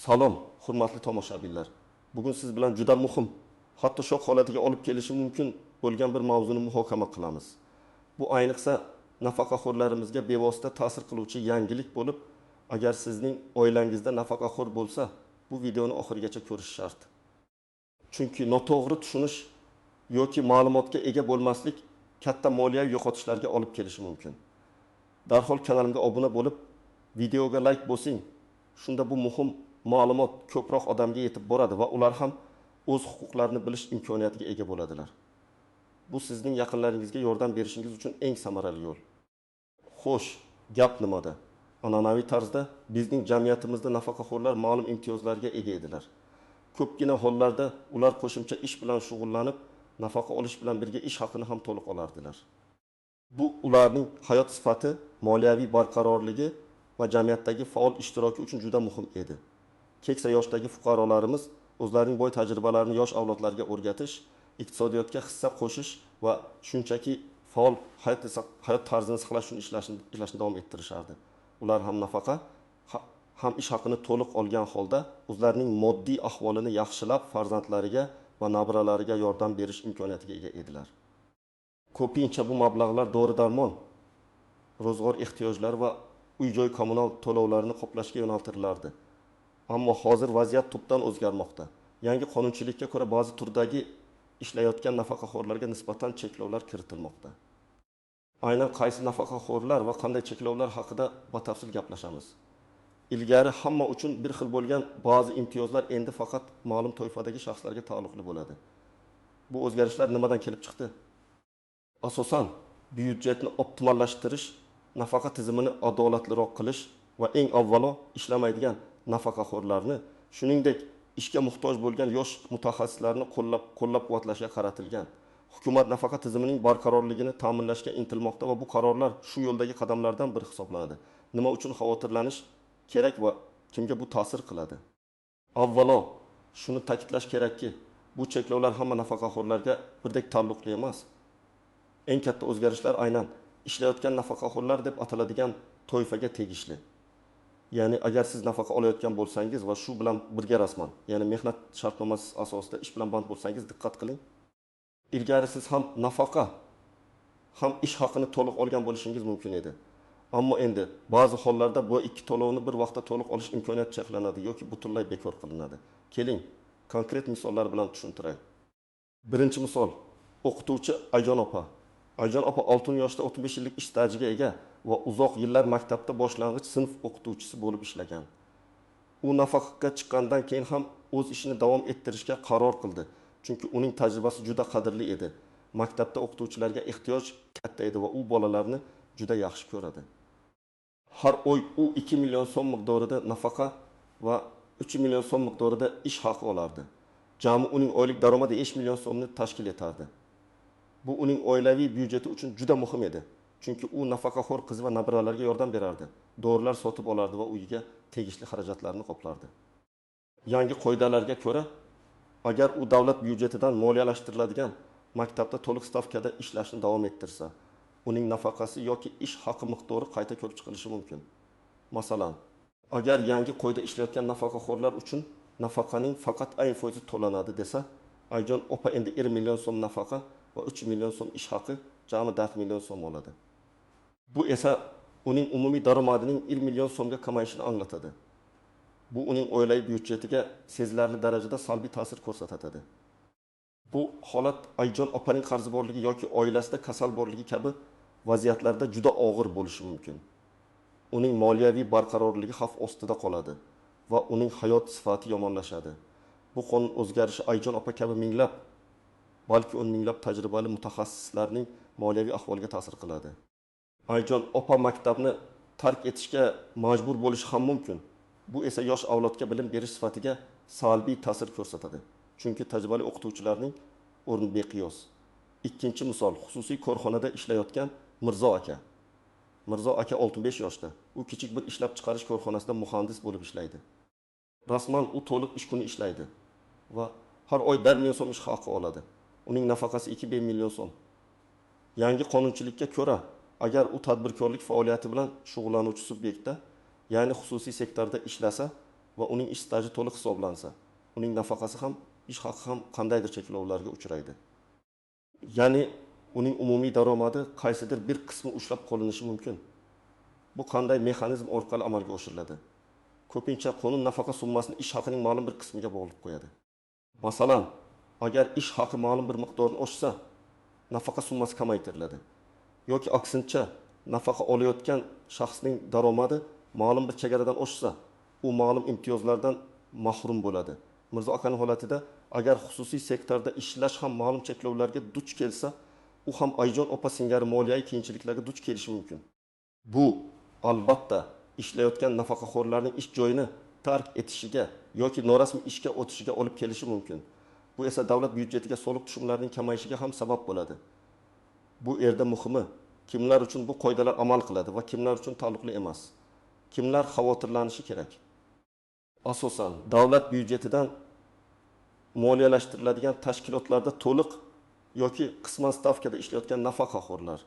Salom, hurmatli tomoshabinlar. Bugun siz bilan juda muhim, hatto shok holatiga olib kelishi mumkin bo'lgan bir mavzuni muhokama qilamiz. Bu ayniqsa nafaqaxo'rlarimizga bevosita ta'sir qiluvchi yangilik bo'lib, agar sizning oilangizda nafaqaxo'r bo'lsa, bu videoni oxirigacha ko'rish shart. Chunki noto'g'ri tushunish yoki ma'lumotga ega bo'lmaslik katta moliyaviy yo'qotishlarga olib kelishi mumkin. Darhol kanalimga obuna bo'lib, videoga like bosing. Shunda bu muhim ma'lumot ko'proq odamga yetib boradi va ular ham o'z huquqlarini bilish imkoniyatiga ega bo'ladilar. Bu sizning yaqinlaringizga yordam berishingiz uchun eng samarali yo'l. Xo'sh, gap nimada? An'anaviy tarzda bizning jamiyatimizda nafaqaxo'rlar ma'lum imtiyozlarga ega edilar. Ko'pgina hollarda ular qo'shimcha ish bilan shug'ullanib, nafaqa olish bilan birga ish haqini ham to'liq olardilar. Bu ularning hayot sifati, moliyaviy barqarorligi va jamiyatdagi faol ishtiroki uchun juda muhim edi. Keksa yoshdagi fuqarolarimiz o'zlarining boy tajribalarini yosh avlodlarga o'rgatish, iqtisodiyotga hissa qo'shish va shunchaki faol hayot tarzini saqlash uchun ishlashni davom ettirishardi. Ular ham nafaqa, ham ish haqini to'liq olgan holda o'zlarining moddiy ahvolini yaxshilab farzandlariga va nabiralariga yordam berish imkoniyatiga ega edilar. Ko'pincha bu mablag'lar dori-darmon, ro'zg'or ehtiyojlari va uy-joy kommunal to'lovlarini qoplashga yo'naltirilardi. Ammo hozir vaziyat tubdan o'zgarmoqda. Yangi qonunchilikka ko'ra ba'zi turdagi ishlayotgan nafaqaxo'rlarga nisbatan cheklovlar kiritilmoqda. Aynan qaysi nafaqaxo'rlar va qanday cheklovlar haqida batafsil gaplashamiz. Ilgari hamma uchun bir xil bo'lgan ba'zi imtiyozlar endi faqat ma'lum toifadagi shaxslarga taalluqli bo'ladi. Bu o'zgarishlar nimadan kelib chiqdi? Asosan, byudjetni optimallashtirish, nafaqa tizimini adolatliroq qilish va eng avvalo ishlamaydigan nafaqaxo'rlarni, shuningdek ishga muhtoj bo'lgan yosh mutaxassislarni qo'llab-quvvatlashga qaratilgan. Hukumat nafaqa tizimining barqarorligini ta'minlashga intilmoqda va bu qarorlar shu yo'ldagi qadamlardan biri hisoblanadi. Nima uchun xavotirlanish kerak va kimga bu ta'sir qiladi? Avvalo, shuni ta'kidlash kerakki, bu cheklovlar hamma nafaqaxo'rlarga birdek taalluqli emas. Eng katta o'zgarishlar aynan ishlayotgan nafaqaxo'rlar deb ataladigan toifaga tegishli. Ya'ni agar siz nafaqa olayotgan bo'lsangiz va shu bilan birga rasman, ya'ni mehnat shartnomasi asosida ish bilan band bo'lsangiz, diqqat qiling. Ilgari siz ham nafaqa, ham ish haqini to'liq olgan bo'lishingiz mumkin edi. Ammo endi ba'zi hollarda bu ikki to'lovni bir vaqtda to'liq olish imkoniyati cheklanadi yoki butunlay bekor qilinadi. Keling, konkret misollar bilan tushuntiray. Birinchi misol, o'qituvchi Ayjon opa. Ayjon opa 6 yoshda 35 yillik ish stajiga ega va uzoq yillar maktabda boshlang'ich sinf o'qituvchisi bo'lib ishlagan. U nafaqaga chiqqandan keyin ham o'z ishini davom ettirishga qaror qildi. Chunki uning tajribasi juda qadrli edi. Maktabda o'qituvchilarga ehtiyoj katta edi va u bolalarni juda yaxshi ko'radi. Har oy u 2 million so'm miqdorida nafaqa va 3 million so'm miqdorida ish haqi olardi. Jami uning oylik daromadi 5 million so'mni tashkil etardi. Bu uning oilaviy byudjeti uchun juda muhim edi. Chunki u nafaqaxo'r qiz va nabiralarga yordam berardi. Dorilar sotib olardi va uyiga tegishli xarajatlarni qoplardi. Yangi qoidalarga ko'ra, agar u davlat byudjetidan moliyalashtiriladigan maktabda to'liq stavkada ishlashni davom ettirsa, uning nafaqasi yoki ish haqi miqdori qayta ko'rib chiqilishi mumkin. Masalan, agar yangi qoida ishlayotgan nafaqaxo'rlar uchun nafaqaning faqat ayni foizi to'lanadi desa, Ayjon opa endi 1 million so'm nafaqa va 3 million so'm ish haqi, jami 4 million so'm oladi. Bu esa uning umumiy daromadining 1 million so'mga kamayishini anglatadi. Bu uning oilaviy byudjetiga sezilarli darajada salbiy ta'sir ko'rsatadi. Bu holat Ayjon opaning qarzi borligi yoki oilasida kasal borligi kabi vaziyatlarda juda og'ir bo'lishi mumkin. Uning moliyaviy barqarorligi xavf ostida qoladi va uning hayot sifati yomonlashadi. Bu qonun o'zgarishi Ayjon opa kabi minglab, balki 10 minglab tajribali mutaxassislarning moliyaviy ahvoliga ta'sir qiladi. Ayjon opa maktabni tark etishga majbur bo'lishi ham mumkin. Bu esa yosh avlodga bilim berish sifatiga salbiy ta'sir ko'rsatadi. Chunki tajribali o'qituvchilarning o'rni beqiyos. Ikkinchi misol, xususiy korxonada ishlayotgan Mirzo aka. Mirzo aka 65 yoshda. U kichik bir ishlab chiqarish korxonasida muhandis bo'lib ishlaydi. Rasman u to'liq ish kuni ishlaydi va har oy 1 million so'm ish haqi oladi. Uning nafaqasi 2 million so'm. Yangi qonunchilikka ko'ra, agar u tadbirkorlik faoliyati bilan shug'ullanuvchi subyektda, ya'ni xususiy sektorda ishlasa, va uning ish staji to'liq hisoblansa, uning nafaqasi ham, ish haqi ham qandaydir cheklovlarga uchraydi. Ya'ni uning umumiy daromadi qaysidir bir qismi ushlab qolinishi mumkin. Bu qanday mexanizm orqali amalga oshiriladi? Ko'pincha qonun nafaqa summasini ish haqining ma'lum bir qismiga bog'lab qo'yadi. Masalan, agar ish haqi ma'lum bir miqdorni oshsa, nafaqa summasi kamaytiriladi. Yoki aksincha, nafaqa olayotgan shaxsning daromadi ma'lum bir chegaradan oshsa, u ma'lum imtiyozlardan mahrum bo'ladi. Mirzo akaning holatida agar xususiy sektorda ishlash ham ma'lum cheklovlarga duch kelsa, u ham Ayjon opa singari moliyaviy qiyinchiliklarga duch kelishi mumkin. Bu albatta ishlayotgan nafaqaxo'rlarning ish joyini tark etishiga yoki norasmiy ishga o'tishiga olib kelishi mumkin. Bu esa davlat byudjetiga soliq tushumlarining kamayishiga ham sabab bo'ladi. Bu yerda muhimi, kimlar uchun bu qoidalar amal qiladi va kimlar uchun taalluqli emas. Kimlar xavotirlanishi kerak? Asosan davlat byudjetidan moliyalashtiriladigan tashkilotlarda to'liq yoki qisman stavkada ishlayotgan nafaqaxo'rlar,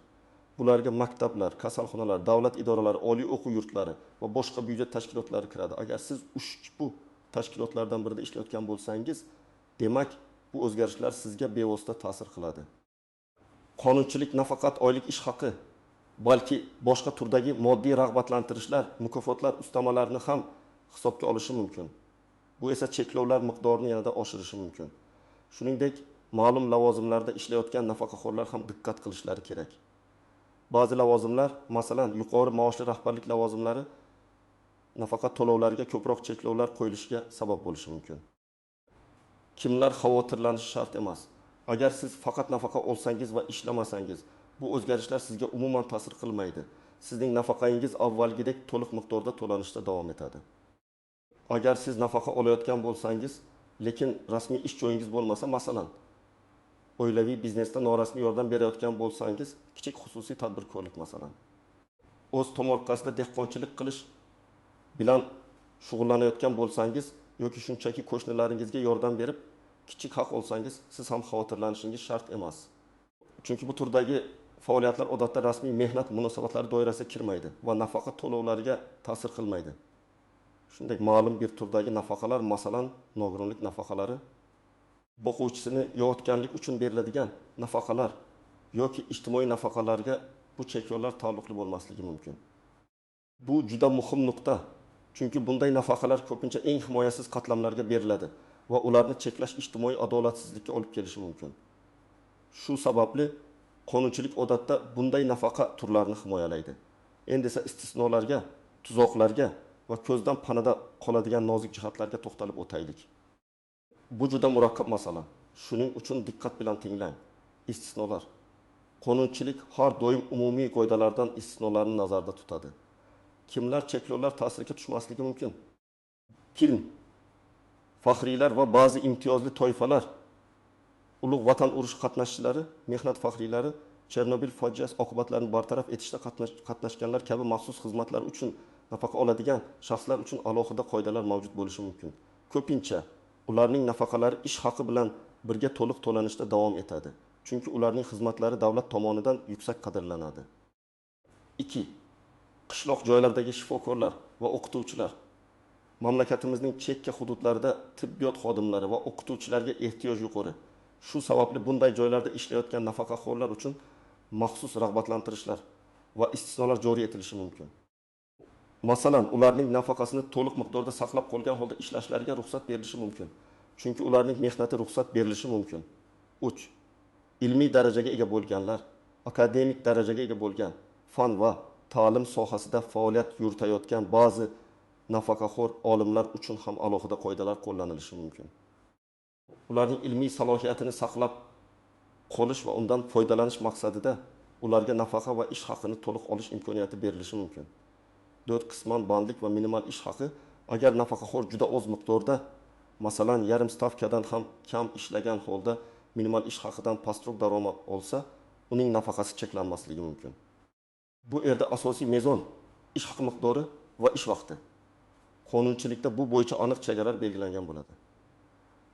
bularga maktablar, kasalxonalar, davlat idoralari, oliy o'quv yurtlari va boshqa byudjet tashkilotlari kiradi. Agar siz ushbu tashkilotlardan birida ishlayotgan bo'lsangiz, demak, bu o'zgarishlar sizga bevosita ta'sir qiladi. Qonunchilik nafaqat oylik ish haqi, balki boshqa turdagi moddiy rag'batlantirishlar, mukofotlar, ustamalarni ham hisobga olishi mumkin. Bu esa cheklovlar miqdorini yanada oshirishi mumkin. Shuningdek, ma'lum lavozimlarda ishlayotgan nafaqaxo'rlar ham diqqat qilishlari kerak. Ba'zi lavozimlar, masalan, yuqori maoshli rahbarlik lavozimlari nafaqa to'lovlariga ko'proq cheklovlar qo'yilishiga sabab bo'lishi mumkin. Kimlar xavotirlanishi shart emas. Agar siz faqat nafaqa olsangiz va ishlamasangiz, bu o'zgarishlar sizga umuman ta'sir qilmaydi. Sizning nafaqangiz avvalgidek to'liq miqdorda to'lanishda davom etadi. Agar siz nafaqa olayotgan bo'lsangiz, lekin rasmiy ish joyingiz bo'lmasa, masalan, oilaviy biznesda norasmiy yordam berayotgan bo'lsangiz, kichik xususiy tadbirkorlik masalan, o'z tomorqasida dehqonchilik qilish bilan shug'ullanayotgan bo'lsangiz yoki shunchaki qo'shnilaringizga yordam berib kichik haq olsangiz, siz ham xavotirlanishingiz shart emas. Chunki bu turdagi faoliyatlar odatda rasmiy mehnat munosabatlari doirasiga kirmaydi va nafaqa to'lovlariga ta'sir qilmaydi. Shunday ma'lum bir turdagi nafaqalar, masalan, nogironlik nafaqalari, boquvchisini yovutganlik uchun beriladigan nafaqalar yoki ijtimoiy nafaqalarga bu cheklovlar taalluqli bo'lmasligi mumkin. Bu juda muhim nuqta. Chunki bunday nafaqalar ko'pincha eng himoyasiz qatlamlarga beriladi va ularni cheklash ijtimoiy adolatsizlikka olib kelishi mumkin. Shu sababli qonunchilik odatda bunday nafaqa turlarini himoyalaydi. Endi esa istisnolarga, tuzoqlarga va ko'zdan panada qoladigan nozik jihatlarga to'xtalib o'taylik. Bu juda murakkab masala. Shuning uchun diqqat bilan tinglang. Istisnolar. Qonunchilik har doim umumiy qoidalardan istisnolarni nazarda tutadi. Kimlar cheklovlar ta'siriga tushmasligi mumkin? Film, faxriylar va ba'zi imtiyozli toifalar, ulug' vatan urushi qatnashchilari, mehnat faxriylari, Chernobil fojiasi oqibatlarini bartaraf etishda qatnashganlar kabi maxsus xizmatlar uchun nafaqa oladigan shaxslar uchun alohida qoidalar mavjud bo'lishi mumkin. Ko'pincha ularning nafaqalari ish haqi bilan birga to'liq to'lanishda davom etadi. Chunki ularning xizmatlari davlat tomonidan yuksak qadrlanadi. 2. Qishloq joylardagi shifokorlar va o'qituvchilar. Mamlakatimizning chekka hududlarida tibbiyot xodimlari va o'qituvchilarga ehtiyoj yuqori. Shu sababli bunday joylarda ishlayotgan nafaqaxo'rlar uchun maxsus rag'batlantirishlar va istisnolar joriy etilishi mumkin. Masalan, ularning nafaqasini to'liq miqdorda saqlab qolgan holda ishlashlariga ruxsat berilishi mumkin. Chunki ularning mehnati ruxsat berilishi mumkin. 3. Ilmiy darajaga ega bo'lganlar, akademik darajaga ega bo'lgan, fan va ta'lim sohasida faoliyat yuritayotgan ba'zi nafaqaxo'r olimlar uchun ham alohida qoidalar qo'llanilishi mumkin. Ularning ilmiy salohiyatini saqlab qolish va undan foydalanish maqsadida ularga nafaqa va ish haqini to'liq olish imkoniyati berilishi mumkin. 4. Qisman bandlik va minimal ish haqi. Agar nafaqaxo'r juda oz miqdorda, masalan, yarim stavkadan ham kam ishlagan holda minimal ish haqidan pastroq daromad olsa, uning nafaqasi cheklanmasligi mumkin. Bu yerda asosiy mezon ish haqi miqdori va ish vaqti. Qonunchilikda bu bo'yicha aniq chegaralar belgilangan bo'ladi.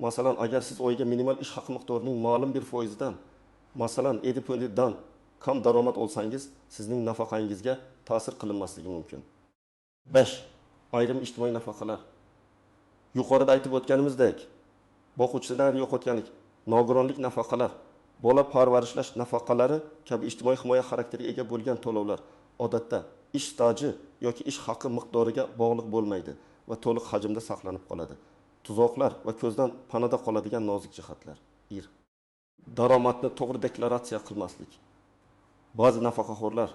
Masalan, agar siz oyiga minimal ish haqi miqdorining ma'lum bir foizidan, masalan, 7 dan kam daromad olsangiz, sizning nafaqangizga ta'sir qilinmasligi mumkin. 5. Ayrim ijtimoiy nafaqalar. Yuqorida aytib o'tganimizdek, boquvchidan yo'qotganlik, nogironlik nafaqalar, bola parvarishlash nafaqalari kabi ijtimoiy himoya xarakteriga ega bo'lgan to'lovlar odatda ish staji yoki ish haqi miqdoriga bog'liq bo'lmaydi va to'liq hajmda saqlanib qoladi. Tuzoqlar va ko'zdan panada qoladigan nozik jihatlar. 1. Daromadni to'g'ri deklaratsiya qilmaslik. Ba'zi nafaqaxo'rlar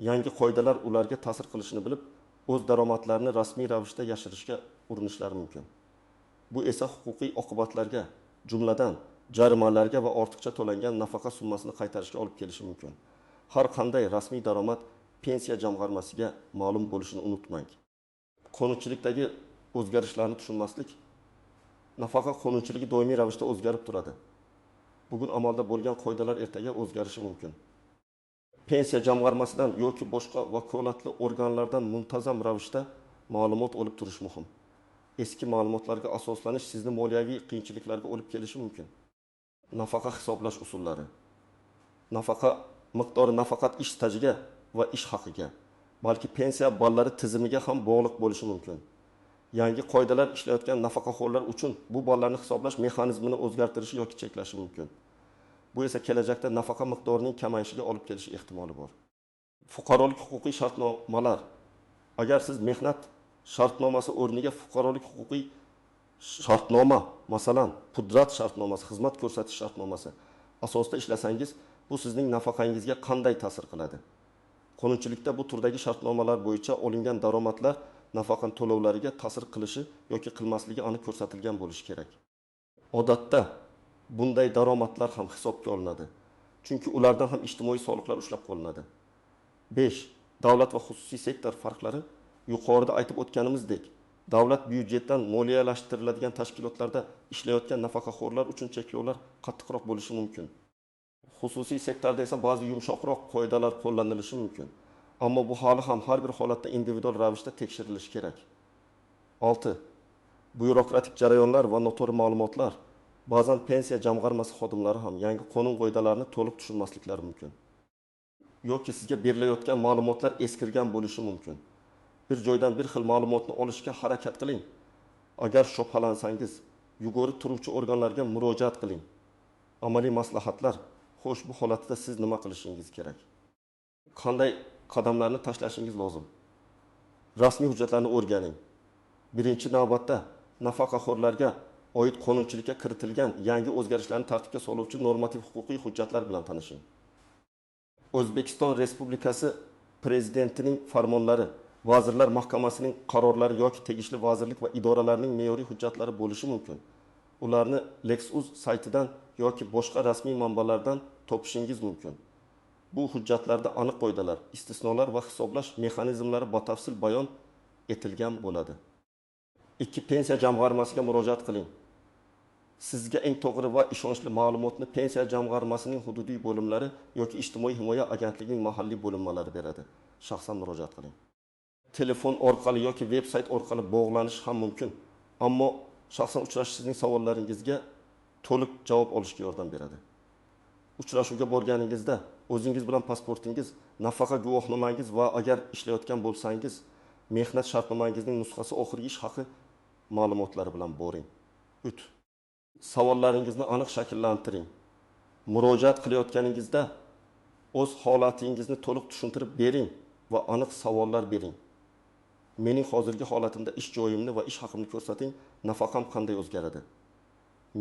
yangi qoidalar ularga ta'sir qilishini bilib, o'z daromadlarini rasmiy ravishda yashirishga urinishlari mumkin. Bu esa huquqiy oqibatlarga, jumladan jarimalarga va ortiqcha to'langan nafaqa summasini qaytarishga olib kelishi mumkin. Har qanday rasmiy daromad pensiya jamg'armasiga ma'lum bo'lishini unutmang. Qonunchilikdagi o'zgarishlarni tushunmaslik. Nafaqa qonunchiligi doimiy ravishda o'zgarib turadi. Bugun amalda bo'lgan qoidalar ertaga o'zgarishi mumkin. Pensiya jamg'armasidan yoki boshqa vakolatli organlardan muntazam ravishda ma'lumot olib turish muhim. Eski ma'lumotlarga asoslanish sizni moliyaviy qiyinchiliklarga olib kelishi mumkin. Nafaqa hisoblash usullari. Nafaqa miqdori nafaqat ish stajiga va ish haqiga, balki pensiya ballari tizimiga ham bog'liq bo'lishi mumkin. Yangi qoidalar ishlayotgan nafaqaxo'rlar uchun bu ballarni hisoblash mexanizmini o'zgartirishi yoki cheklashi mumkin. Bu esa kelajakda nafaqa miqdorining kamayishiga olib kelishi ehtimoli bor. Fuqarolik huquqiy shartnomalar. Agar siz mehnat shartnomasi o'rniga fuqarolik huquqiy shartnoma, masalan, pudrat shartnomasi, xizmat ko'rsatish shartnomasi asosida ishlasangiz, bu sizning nafaqangizga qanday ta'sir qiladi? Qonunchilikda bu turdagi shartnomalar bo'yicha olingan daromadlar nafaqa to'lovlariga ta'sir qilishi yoki qilmasligi aniq ko'rsatilgan bo'lishi kerak. Odatda bunday daromadlar ham hisobga olinadi. Chunki ulardan ham ijtimoiy soliqlar ushlab qolinadi. 5. Davlat va xususiy sektor farqlari. Yuqorida aytib o'tganimizdek, davlat byudjetdan moliyalashtiriladigan tashkilotlarda ishlayotgan nafaqaxo'rlar uchun cheklovlar qattiqroq bo'lishi mumkin. Xususiy sektorda esa ba'zi yumshoqroq qoidalar qo'llanilishi mumkin. Ammo bu hali ham har bir holatda individual ravishda tekshirilishi kerak. 6. Byurokratik jarayonlar va noto'g'ri ma'lumotlar. Ba'zan pensiya jamg'armasi xodimlari ham yangi qonun qoidalarini to'liq tushunmasliklari mumkin. Yoki sizga berilayotgan ma'lumotlar eskirgan bo'lishi mumkin. Bir joydan bir xil ma'lumotni olishga harakat qiling. Agar shubhalansangiz, yugurib turuvchi organlarga murojaat qiling. Amaliy maslahatlar. Xo'sh, bu holatda siz nima qilishingiz kerak? Qanday qadamlarni tashlashingiz lozim? Rasmiy hujjatlarni o'rganing. Birinchi navbatda nafaqaxo'rlarga oid qonunchilikka kiritilgan yangi o'zgarishlarni tartibga soluvchi normativ huquqiy hujjatlar bilan tanishing. O'zbekiston Respublikasi Prezidentining farmonlari, Vazirlar Mahkamasining qarorlari yoki tegishli vazirlik va idoralarning me'yoriy hujjatlari bo'lishi mumkin. Ularni Lexus saytidan yoki boshqa rasmiy manbalardan topishingiz mumkin. Bu hujjatlarda aniq qoidalar, istisnolar va hisoblash mexanizmlari batafsil bayon etilgan bo'ladi. 2. Pensiya jamg'armasiga murojaat qiling. Sizga eng to'g'ri va ishonchli ma'lumotni pensiya jamg'armasining hududiy bo'limlari yoki ijtimoiy himoya agentligining mahalliy bo'linmalari beradi. Shaxsan murojaat qiling. Telefon orqali yoki veb-sayt orqali bog'lanish ham mumkin. Ammo shaxsan uchrashish sizning savollaringizga to'liq javob olishga yordam beradi. Uchrashuvga borganingizda o'zingiz bilan pasportingiz, nafaqa guvohnomangiz va agar ishlayotgan bo'lsangiz, mehnat shartnomangizning nusxasi oxirgi ish haqi ma'lumotlari bilan boring. 3. Savollaringizni aniq shakllantiring. Murojaat qilayotganingizda o'z holatingizni to'liq tushuntirib bering va aniq savollar bering. Mening hozirgi holatimda ish joyimni va ish haqimni ko'rsating, nafaqam qanday o'zgaradi?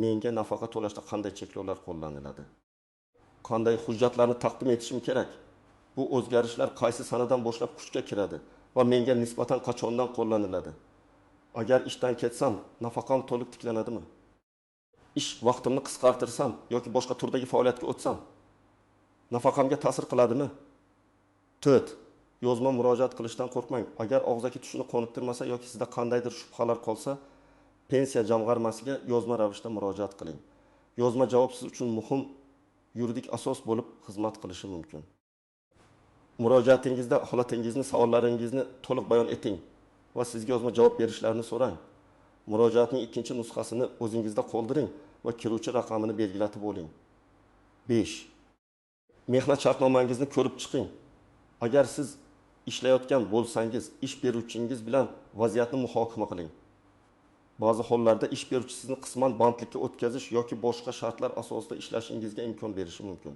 Menga nafaqa to'lashda qanday cheklovlar qo'llaniladi? Qanday hujjatlarni taqdim etishim kerak? Bu o'zgarishlar qaysi sanadan boshlab kuchga kiradi va menga nisbatan qachondan qo'llaniladi? Agar ishdan ketsam, nafaqam to'liq tiklanadimi? Ish vaqtimni qisqartirsam yoki boshqa turdagi faoliyatga o'tsam, nafaqamga ta'sir qiladimi? 4. Yozma murojaat qilishdan qo'rqmang. Agar og'zaki tushuni qoniqtirmasa yoki sizda qandaydir shubhalar qolsa, pensiya jamg'armasiga yozma ravishda murojaat qiling. Yozma javob siz uchun muhim yuridik asos bo'lib xizmat qilishi mumkin. Murojaatingizda holatingizni, savollaringizni to'liq bayon eting va sizga yozma javob berishlarini so'rang. Murojaatning ikkinchi nusxasini o'zingizda qoldiring va kiruvchi raqamini belgilatib oling. 5. Mehnat shartnomangizni ko'rib chiqing. Agar siz ishlayotgan bo'lsangiz, ish beruvchingiz bilan vaziyatni muhokama qiling. ba'zi hollarda ish beruvchi sizni qisman bandlikka o'tkazish yoki boshqa shartlar asosida ishlashingizga imkon berishi mumkin.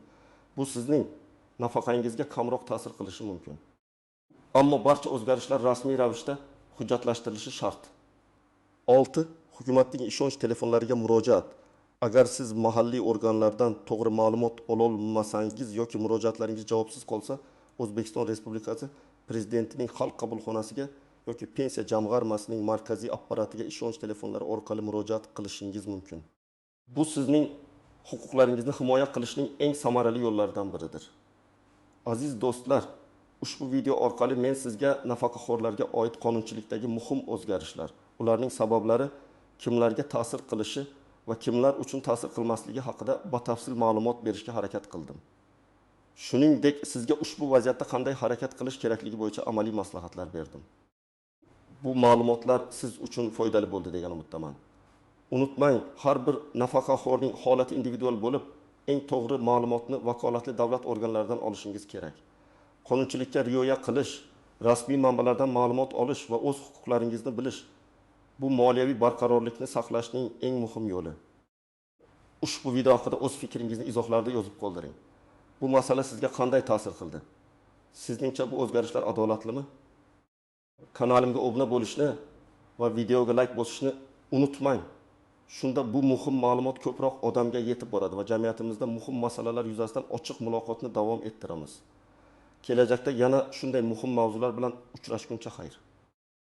Bu sizning nafaqangizga kamroq ta'sir qilishi mumkin. Ammo barcha o'zgarishlar rasmiy ravishda hujjatlashtirilishi shart. 6. Hukumatning ishonch telefonlariga murojaat. Agar siz mahalliy organlardan to'g'ri ma'lumot ololmasangiz yoki murojaatlaringiz javobsiz qolsa, O'zbekiston Respublikasi Prezidentining xalq qabulxonasiga yoki pensiya jamg'armasining markaziy apparatiga ishonch telefonlari orqali murojaat qilishingiz mumkin. Bu sizning huquqlaringizni himoya qilishning eng samarali yo'llaridan biridir. Aziz do'stlar, ushbu video orqali men sizga nafaqaxo'rlarga oid qonunchilikdagi muhim o'zgarishlar, ularning sabablari, kimlarga ta'sir qilishi va kimlar uchun ta'sir qilmasligi haqida batafsil ma'lumot berishga harakat qildim. Shuningdek, sizga ushbu vaziyatda qanday harakat qilish kerakligi bo'yicha amaliy maslahatlar berdim. Bu ma'lumotlar siz uchun foydali bo'ldi degan umiddaman. Unutmang, har bir nafaqaxo'rning holati individual bo'lib, eng to'g'ri ma'lumotni vakolatli davlat organlaridan olishingiz kerak. Qonunchilikka rioya qilish, rasmiy manbalardan ma'lumot olish va o'z huquqlaringizni bilish bu moliyaviy barqarorlikni saqlashning eng muhim yo'li. Ushbu video haqida o'z fikringizni izohlarda yozib qoldiring. Bu masala sizga qanday ta'sir qildi? Sizningcha bu o'zgarishlar adolatlimi? Kanalimga obuna bo'lishni va videoga like bosishni unutmang. Shunda bu muhim ma'lumot ko'proq odamga yetib boradi va jamiyatimizda muhim masalalar yuzasidan ochiq muloqotni davom ettiramiz. Kelajakda yana shunday muhim mavzular bilan uchrashguncha xayr.